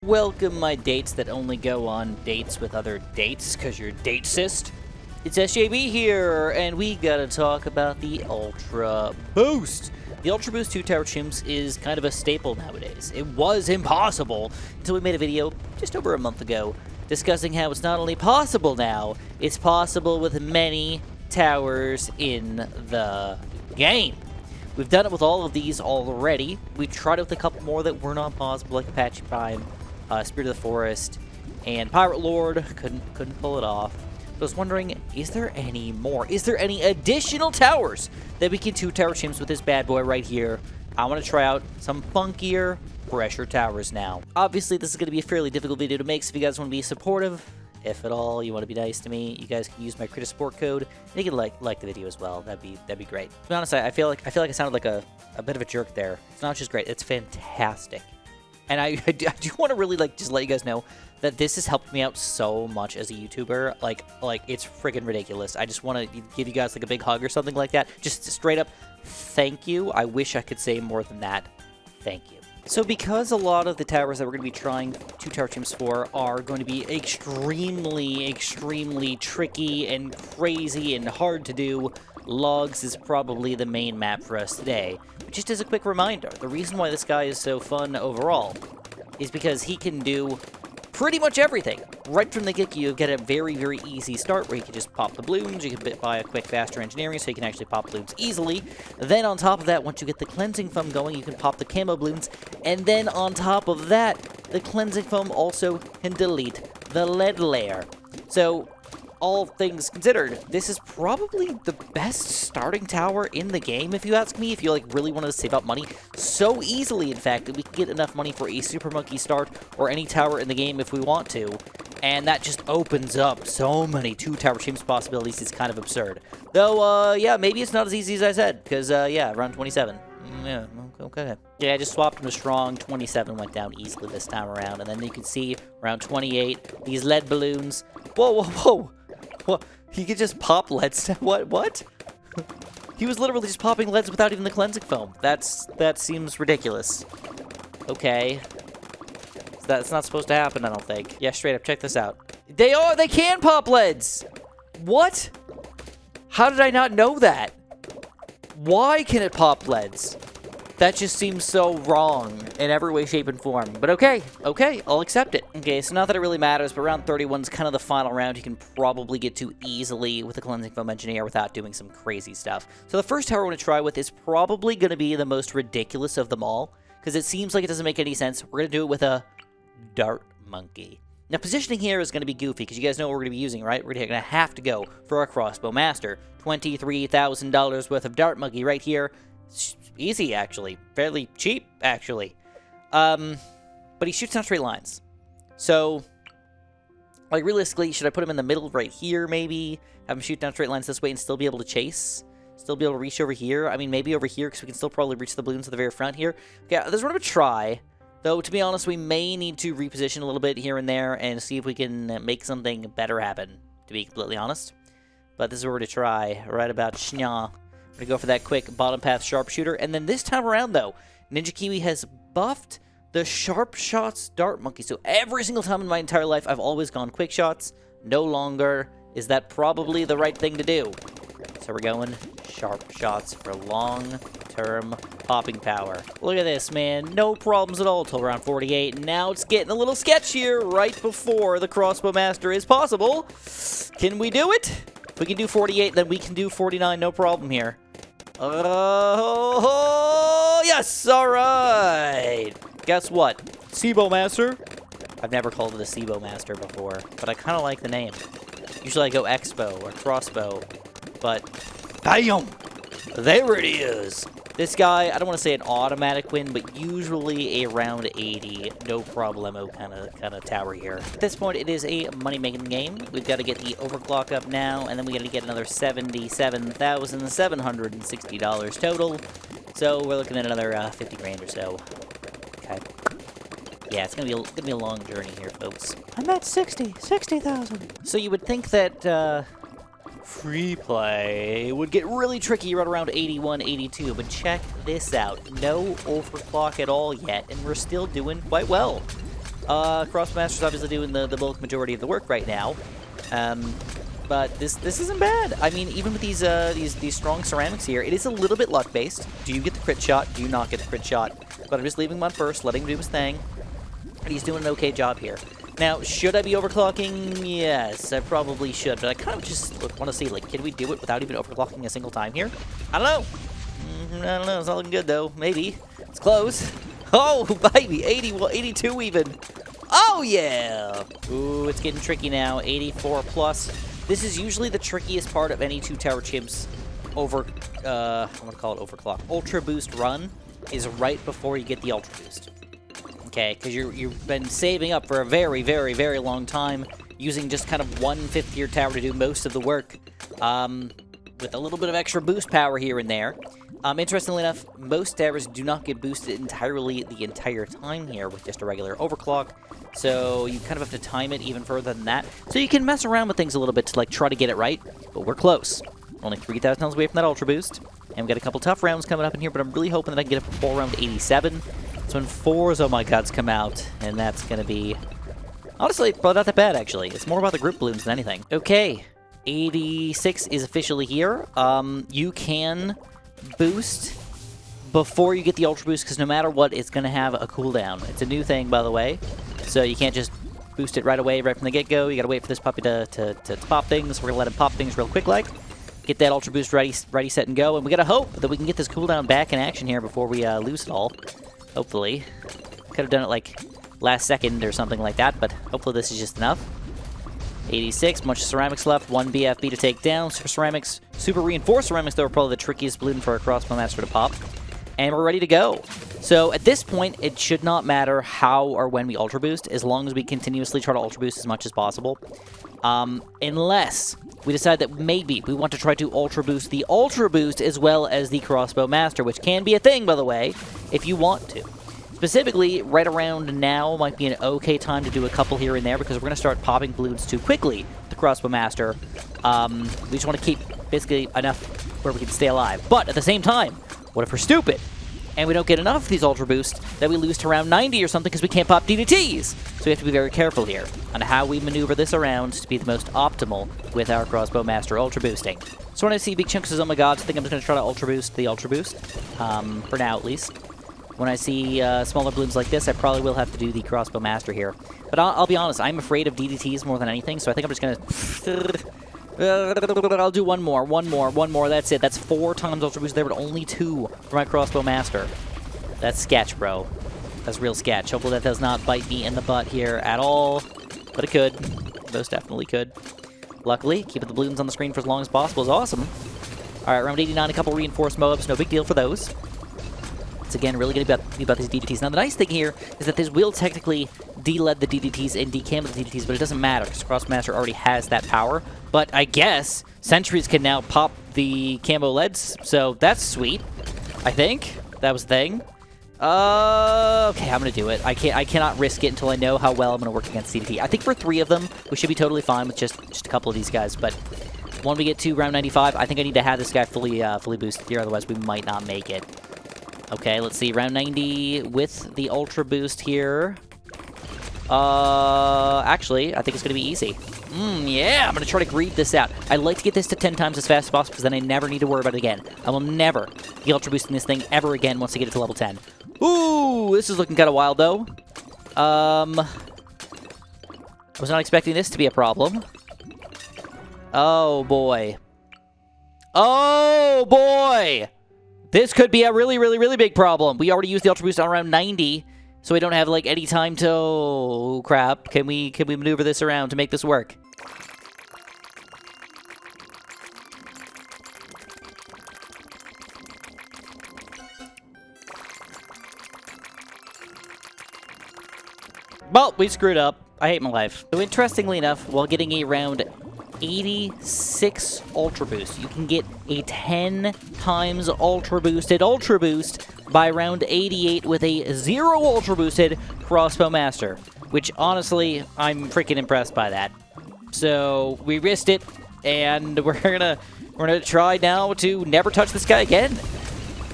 Welcome, my dates that only go on dates with other dates, because you're datesist. It's SJB here, and we gotta talk about the Ultra Boost. The Ultra Boost 2-Tower Chimps is kind of a staple nowadays. It was impossible until we made a video just over a month ago discussing how it's not only possible now, it's possible with many towers in the game. We've done it with all of these already. We've tried it with a couple more that were not possible, like Apache Prime, Spirit of the Forest, and Pirate Lord. Couldn't pull it off. I was wondering, is there any more? Is there any additional towers that we can 2-Tower Chimps with this bad boy right here? I want to try out some funkier, fresher towers now. Obviously, this is going to be a fairly difficult video to make, so if you guys want to be supportive, if at all, you want to be nice to me, you guys can use my Critter Support code. And you can like the video as well. That'd be great. To be honest, I feel like I sounded like a bit of a jerk there. It's not just great; it's fantastic. And I do want to really just let you guys know that this has helped me out so much as a YouTuber. Like it's friggin' ridiculous. I just want to give you guys like a big hug or something like that. Just straight up, thank you. I wish I could say more than that. Thank you. So because a lot of the towers that we're going to be trying 2-Tower Chimps for are going to be extremely tricky and crazy and hard to do, Logs is probably the main map for us today. But just as a quick reminder, the reason why this guy is so fun overall is because he can do pretty much everything. Right from the get-go, you get a very easy start where you can just pop the balloons. You can buy a quick faster engineering so you can actually pop balloons easily. Then on top of that, once you get the cleansing foam going, you can pop the camo balloons. And then on top of that, the cleansing foam also can delete the lead layer. So all things considered, this is probably the best starting tower in the game, if you ask me, if you really wanted to save up money. So easily, in fact, that we can get enough money for a Super Monkey start or any tower in the game if we want to. And that just opens up so many 2-Tower Chimps possibilities. It's kind of absurd. Though, yeah, maybe it's not as easy as I said, because, yeah, around 27. Yeah, okay. Yeah, I just swapped him to strong. 27 went down easily this time around. And then you can see around 28, these lead balloons. Whoa. What? He could just pop leads? What? He was literally just popping leads without even the cleansing foam. That seems ridiculous. Okay. That's not supposed to happen, I don't think. Yeah, straight up, check this out. They can pop leads! What? How did I not know that? Why can it pop leads? That just seems so wrong in every way, shape, and form. But okay, I'll accept it. Okay, so not that it really matters, but round 31 is kind of the final round you can probably get to easily with the Cleansing Foam Engineer without doing some crazy stuff. So the first tower we're going to try with is probably going to be the most ridiculous of them all, because it seems like it doesn't make any sense. We're going to do it with a Dart Monkey. Now, positioning here is going to be goofy, because you guys know what we're going to be using, right? We're going to have to go for our Crossbow Master. $23,000 worth of Dart Monkey right here. Easy, actually. Fairly cheap, actually. But he shoots down straight lines. So, realistically, should I put him in the middle right here, maybe? Have him shoot down straight lines this way and still be able to chase? Still be able to reach over here? I mean, maybe over here, because we can still probably reach the balloons at the very front here. Okay, this is what I'm going to try. Though, to be honest, we may need to reposition a little bit here and there and see if we can make something better happen, to be completely honest. But this is what we're going to try right about shnya. We're going to go for that quick bottom path sharpshooter. And then this time around, though, Ninja Kiwi has buffed the Sharp Shots Dart Monkey. So every single time in my entire life, I've always gone quick shots. No longer is that probably the right thing to do. So we're going Sharp Shots for long-term popping power. Look at this, man. No problems at all till round 48. And now it's getting a little sketchier right before the Crossbow Master is possible. Can we do it? If we can do 48, then we can do 49. No problem here. Oh, yes! All right! Guess what? Seabow Master. I've never called it a Seabow Master before, but I kind of like the name. Usually I go Expo or Crossbow, but bam! There it is! This guy, I don't want to say an automatic win, but usually a round 80, no problemo kind of tower here. At this point, it is a money-making game. We've got to get the overclock up now, and then we got to get another $77,760 total. So we're looking at another 50 grand or so. Okay. Yeah, it's gonna be a long journey here, folks. I'm at 60,000. So you would think that free play would get really tricky right around 81, 82, but check this out. No overclock at all yet, and we're still doing quite well. Crossbow Master's obviously doing the bulk majority of the work right now. But this isn't bad. I mean, even with these strong ceramics here, it is a little bit luck-based. Do you get the crit shot? Do you not get the crit shot? But I'm just leaving him on first, letting him do his thing. And he's doing an okay job here. Now, should I be overclocking? Yes, I probably should. But I kind of just want to see, like, can we do it without even overclocking a single time here? I don't know. I don't know. It's not looking good, though. Maybe. It's close. Oh, baby. 80, well, 82 even. Oh, yeah. Ooh, it's getting tricky now. 84 plus. This is usually the trickiest part of any 2 tower chimps I'm going to call it overclock. Ultra boost run is right before you get the ultra boost. Okay, because you've been saving up for a very, very, very long time, using just kind of one 5th tier tower to do most of the work, with a little bit of extra boost power here and there. Interestingly enough, most towers do not get boosted entirely the entire time here with just a regular overclock, so you kind of have to time it even further than that. So you can mess around with things a little bit to like try to get it right, but we're close. Only 3,000 health away from that ultra boost, and we've got a couple tough rounds coming up in here, but I'm really hoping that I can get up to 4 round 87. That's when 4's oh my gods come out, and that's going to be, honestly, probably not that bad, actually. It's more about the group balloons than anything. Okay, 86 is officially here. You can boost before you get the ultra boost, because no matter what, it's going to have a cooldown. It's a new thing, by the way, so you can't just boost it right away, right from the get-go. You got to wait for this puppy to pop things. We're going to let him pop things real quick, like. Get that ultra boost ready, set, and go, and we got to hope that we can get this cooldown back in action here before we lose it all. Hopefully. Could have done it, like, last second or something like that, but hopefully this is just enough. 86, bunch of ceramics left, 1 BFB to take down. Super ceramics, super reinforced ceramics, though, are probably the trickiest balloon for a Crossbow Master to pop. And we're ready to go. So at this point, it should not matter how or when we ultra boost, as long as we continuously try to ultra boost as much as possible. Unless we decide that maybe we want to try to ultra boost the ultra boost as well as the Crossbow Master, which can be a thing, by the way, if you want to. Specifically, right around now might be an okay time to do a couple here and there, because we're going to start popping balloons too quickly, the Crossbow Master. We just want to keep basically enough where we can stay alive. But at the same time, what if we're stupid and we don't get enough of these ultra boosts that we lose to around 90 or something because we can't pop DDTs? So we have to be very careful here on how we maneuver this around to be the most optimal with our Crossbow Master ultra boosting. So when I see big chunks of oh my god, I think I'm just going to try to ultra boost the ultra boost, for now at least. When I see smaller balloons like this, I probably will have to do the Crossbow Master here. But I'll be honest, I'm afraid of DDTs more than anything, so I think I'm just going to... I'll do one more, that's it. That's 4 times ultra boost there, but only 2 for my Crossbow Master. That's sketch, bro. That's real sketch. Hopefully that does not bite me in the butt here at all, but it could. Most definitely could. Luckily, keeping the balloons on the screen for as long as possible is awesome. Alright, round 89, a couple reinforced MOABs, no big deal for those. It's again really going to be about these DDTs. Now the nice thing here is that this will technically de-lead the DDTs and decam the DDTs, but it doesn't matter because Crossbow Master already has that power. But I guess sentries can now pop the camo leads, so that's sweet. I think that was the thing. Okay, I'm gonna do it. I cannot risk it until I know how well I'm gonna work against DDT. I think for 3 of them, we should be totally fine with just a couple of these guys. But when we get to round 95, I think I need to have this guy fully boosted here. Otherwise, we might not make it. Okay, let's see. Round 90 with the ultra boost here. Actually, I think it's going to be easy. Yeah, I'm going to try to greed this out. I'd like to get this to 10 times as fast as possible, because then I never need to worry about it again. I will never be ultra boosting this thing ever again once I get it to level 10. Ooh, this is looking kind of wild, though. I was not expecting this to be a problem. Oh, boy. Oh, boy! This could be a really, really, really big problem. We already used the ultra boost on around 90, so we don't have like any time to... Oh, crap. Can we maneuver this around to make this work? Well, we screwed up. I hate my life. So interestingly enough, while getting around 86 ultra boost, you can get a 10 times ultra boosted ultra boost by round 88 with a 0 ultra boosted Crossbow Master, which honestly I'm freaking impressed by that. So we risked it, and we're gonna try now to never touch this guy again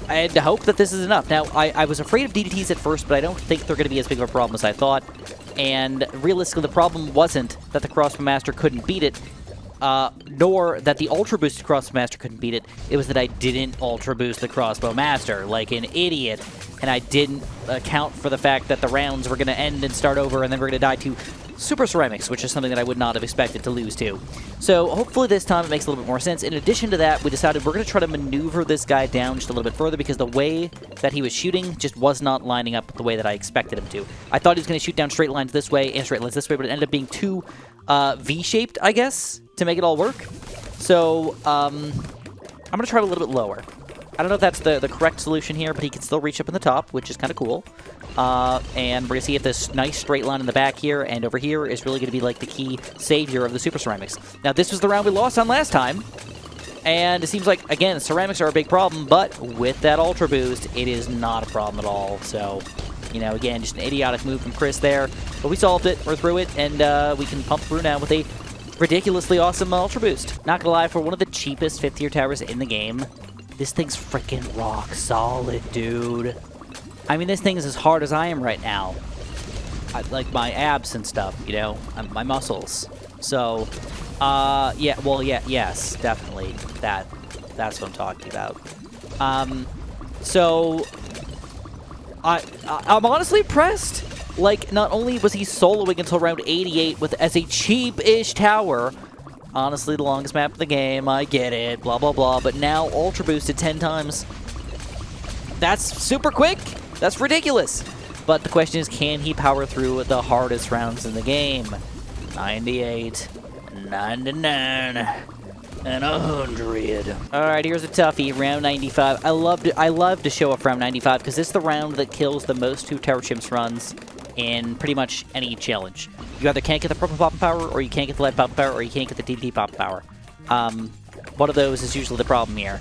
and hope that this is enough. Now I was afraid of DDTs at first, but I don't think they're gonna be as big of a problem as I thought. And realistically, the problem wasn't that the Crossbow Master couldn't beat it, nor that the Ultra Boosted Crossbow Master couldn't beat it. It was that I didn't Ultra Boost the Crossbow Master like an idiot, and I didn't account for the fact that the rounds were going to end and start over, and then we're going to die to Super Ceramics, which is something that I would not have expected to lose to. So hopefully this time it makes a little bit more sense. In addition to that, we decided we're going to try to maneuver this guy down just a little bit further because the way that he was shooting just was not lining up with the way that I expected him to. I thought he was going to shoot down straight lines this way and straight lines this way, but it ended up being too V-shaped, I guess, to make it all work. So I'm going to try it a little bit lower. I don't know if that's the correct solution here, but he can still reach up in the top, which is kind of cool. And we're going to see if this nice straight line in the back here and over here is really going to be like the key savior of the Super Ceramics. Now, this was the round we lost on last time. And it seems like, again, ceramics are a big problem, but with that Ultra Boost, it is not a problem at all. So, you know, again, just an idiotic move from Chris there. But we solved it, we're through it, and we can pump through now with a ridiculously awesome Ultra Boost. Not gonna lie, for one of the cheapest 5th tier towers in the game, this thing's freaking rock solid, dude. I mean, this thing is as hard as I am right now. Like my abs and stuff, you know, my muscles. So, yeah, well, yeah, yes, definitely. That's what I'm talking about. So, I'm honestly impressed. Like, not only was he soloing until round 88 with as a cheap-ish tower, honestly the longest map of the game, I get it, blah, blah, blah, but now Ultra Boosted 10 times. That's super quick. That's ridiculous. But the question is, can he power through the hardest rounds in the game? 98, 99, and 100. All right, here's a toughie, round 95. I love to show up round 95 because this is the round that kills the most 2-tower chimps runs in pretty much any challenge. You either can't get the purple pop power, or you can't get the lead pop power, or you can't get the DD pop power. One of those is usually the problem here.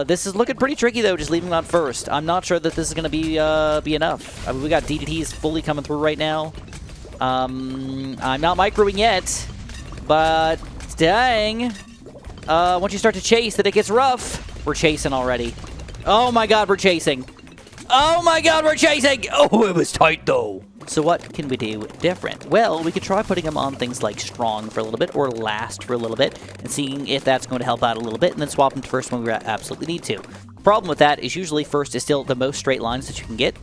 This is looking pretty tricky though, just leaving him on first. I'm not sure that this is going to be enough. I mean, we got DDTs fully coming through right now. I'm not microing yet, but dang. Once you start to chase, that it gets rough. We're chasing already. Oh my god, we're chasing. Oh my god, we're chasing! Oh, it was tight though. So what can we do different? Well, we could try putting them on things like strong for a little bit or last for a little bit and seeing if that's going to help out a little bit and then swap them to first when we absolutely need to. The problem with that is usually first is still the most straight lines that you can get,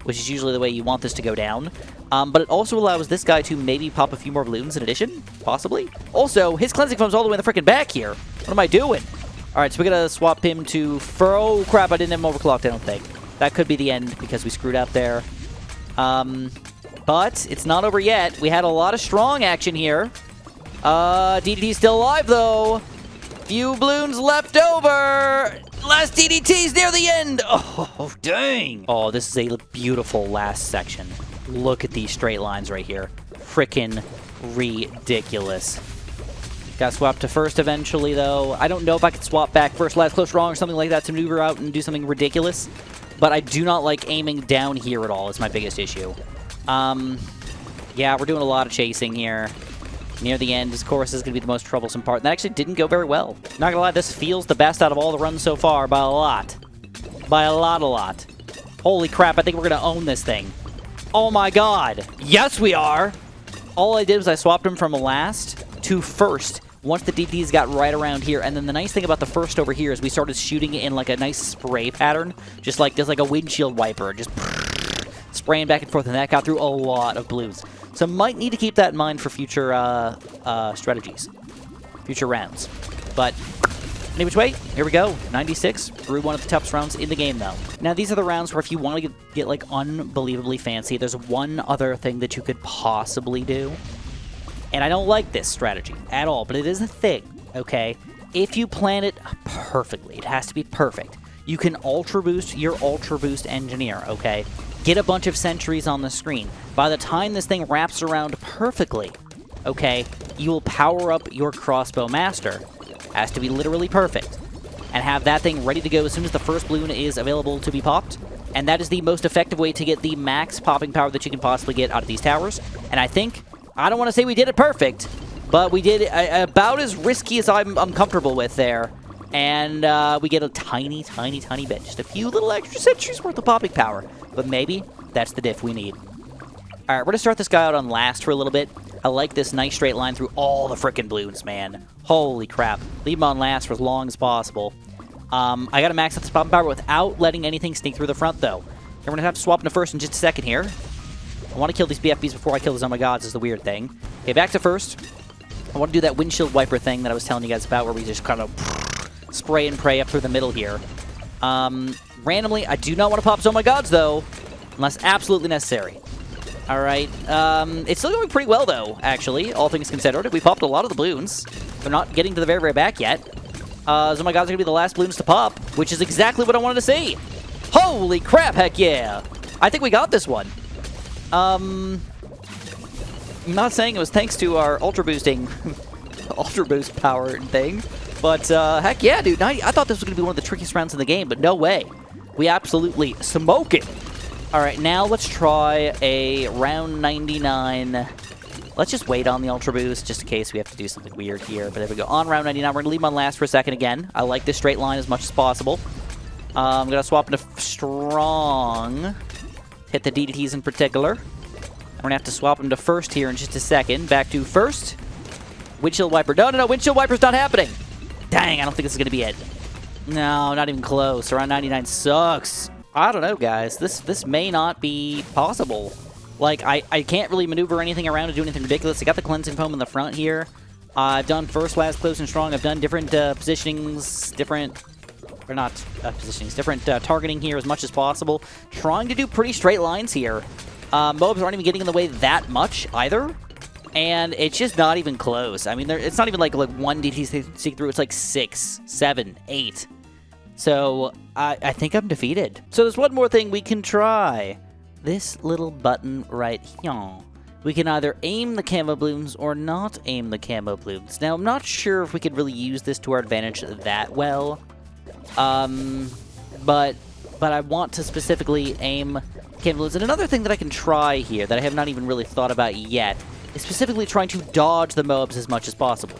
which is usually the way you want this to go down. But it also allows this guy to maybe pop a few more balloons in addition, possibly. Also, his cleansing foam's all the way in the freaking back here. What am I doing? All right, so we gotta swap him to... Oh crap, I didn't have him overclocked, I don't think. That could be the end because we screwed up there. But it's not over yet. We had a lot of strong action here. DDT's still alive, though. Few balloons left over. Last DDT's near the end. Oh, dang. Oh, this is a beautiful last section. Look at these straight lines right here. Frickin' ridiculous. Gotta swap to first eventually, though. I don't know if I could swap back first, last, close, wrong, or something like that to maneuver out and do something ridiculous. But I do not like aiming down here at all. Is my biggest issue. Yeah, we're doing a lot of chasing here. Near the end, of course, is going to be the most troublesome part. And that actually didn't go very well. Not going to lie, this feels the best out of all the runs so far by a lot. By a lot. Holy crap, I think we're going to own this thing. Oh my god. Yes, we are. All I did was I swapped him from last to first once the DDs got right around here. And then the nice thing about the first over here is we started shooting in like a nice spray pattern. Just like a windshield wiper. Just spraying back and forth. And that got through a lot of blues. So might need to keep that in mind for future strategies. Future rounds. But any which way, here we go. 96 through one of the toughest rounds in the game, though. Now, these are the rounds where if you want to get like, unbelievably fancy, there's one other thing that you could possibly do. And I don't like this strategy at all, but it is a thing, okay? If you plan it perfectly, it has to be perfect. You can Ultra Boost your Ultra Boost Engineer, okay? Get a bunch of sentries on the screen. By the time this thing wraps around perfectly, okay, you will power up your Crossbow Master. Has to be literally perfect. And have that thing ready to go as soon as the first balloon is available to be popped. And that is the most effective way to get the max popping power that you can possibly get out of these towers. And I think, I don't want to say we did it perfect, but we did about as risky as I'm comfortable with there. And we get a tiny, tiny, tiny bit. Just a few little extra sentries worth of popping power. But maybe that's the diff we need. All right, we're going to start this guy out on last for a little bit. I like this nice straight line through all the frickin' balloons, man. Holy crap. Leave him on last for as long as possible. I got to max out the popping power without letting anything sneak through the front, though. We're going to have to swap into first in just a second here. I want to kill these BFBs before I kill the Oh My Gods is the weird thing. Okay, back to first. I want to do that windshield wiper thing that I was telling you guys about where we just kind of spray and pray up through the middle here. Randomly, I do not want to pop Oh My Gods, though, unless absolutely necessary. All right. It's still going pretty well, though, actually, all things considered. We popped a lot of the balloons. They're not getting to the very, very back yet. Oh My Gods are going to be the last balloons to pop, which is exactly what I wanted to see. Holy crap, heck yeah. I think we got this one. I'm not saying it was thanks to our ultra boosting, ultra boost power thing, but heck yeah, dude. I thought this was going to be one of the trickiest rounds in the game, but no way. We absolutely smoke it. All right, now let's try a round 99. Let's just wait on the ultra boost just in case we have to do something weird here. But there we go. On round 99, we're going to leave him on last for a second again. I like this straight line as much as possible. I'm going to swap into strong. Hit the DDTs in particular. We're going to have to swap him to first here in just a second. Back to first. Windshield wiper. No. Windshield wiper's not happening. Dang, I don't think this is going to be it. No, not even close. Around 99 sucks. I don't know, guys. This may not be possible. Like, I can't really maneuver anything around to do anything ridiculous. I got the cleansing foam in the front here. I've done first, last, close, and strong. I've done different positionings, different targeting here as much as possible. Trying to do pretty straight lines here. Moabs aren't even getting in the way that much either. And it's just not even close. I mean, it's not even like one DT stick through. It's like 6, 7, 8. So I think I'm defeated. So there's one more thing we can try. This little button right here. We can either aim the camo balloons or not aim the camo balloons. Now, I'm not sure if we could really use this to our advantage that well. But I want to specifically aim camo balloons. And another thing that I can try here that I have not even really thought about yet is specifically trying to dodge the Moabs as much as possible.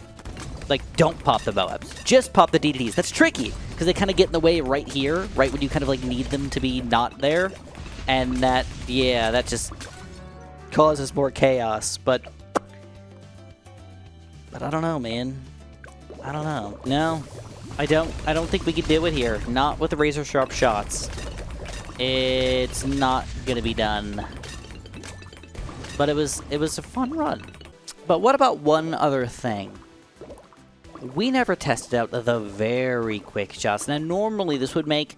Like, don't pop the Moabs. Just pop the DDTs. That's tricky, because they kind of get in the way right here, right when you kind of, like, need them to be not there. And that, yeah, that just causes more chaos. But I don't know, man. I don't know. No, I don't think we can do it here. Not with the razor-sharp shots. It's not going to be done. But it was a fun run. But what about one other thing? We never tested out the very quick shots. Now, normally this would make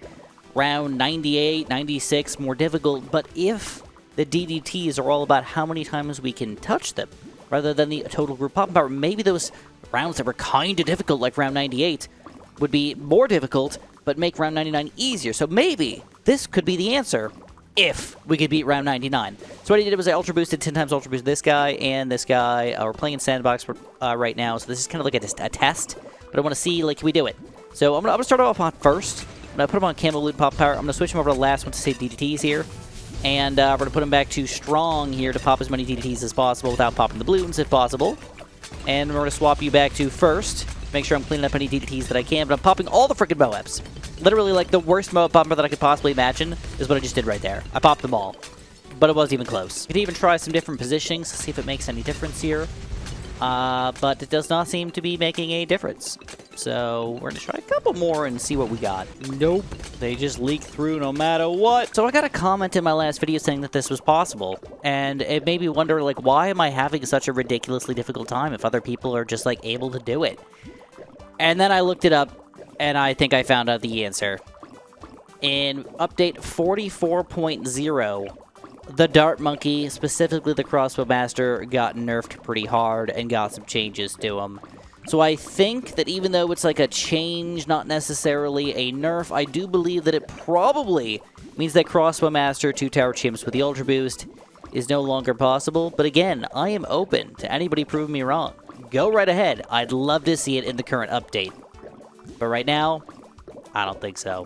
round 98, 96 more difficult, but if the DDTs are all about how many times we can touch them, rather than the total group popping power, maybe those rounds that were kind of difficult, like round 98, would be more difficult, but make round 99 easier. So maybe this could be the answer if we could beat round 99. So what I did was I ultra boosted 10 times ultra boosted this guy and this guy. We're playing in Sandbox right now, so this is kind of like a test, but I want to see, like, can we do it? So I'm gonna start off on first. I'm gonna put him on camo loot pop power. I'm gonna switch him over to the last one to save DDTs here, and we're gonna put him back to strong here to pop as many DDTs as possible without popping the balloons if possible. And we're gonna swap you back to first. Make sure I'm cleaning up any DDTs that I can, but I'm popping all the freaking Moabs. Literally, like, the worst Moab popper that I could possibly imagine is what I just did right there. I popped them all, but it wasn't even close. You could even try some different positionings to see if it makes any difference here, but it does not seem to be making a difference. So we're going to try a couple more and see what we got. Nope, they just leak through no matter what. So I got a comment in my last video saying that this was possible, and it made me wonder, like, why am I having such a ridiculously difficult time if other people are just, like, able to do it? And then I looked it up, and I think I found out the answer. In update 44.0, the Dart Monkey, specifically the Crossbow Master, got nerfed pretty hard and got some changes to him. So I think that even though it's like a change, not necessarily a nerf, I do believe that it probably means that Crossbow Master 2-tower chimps with the Ultra Boost is no longer possible. But again, I am open to anybody proving me wrong. Go right ahead. I'd love to see it in the current update. But right now, I don't think so.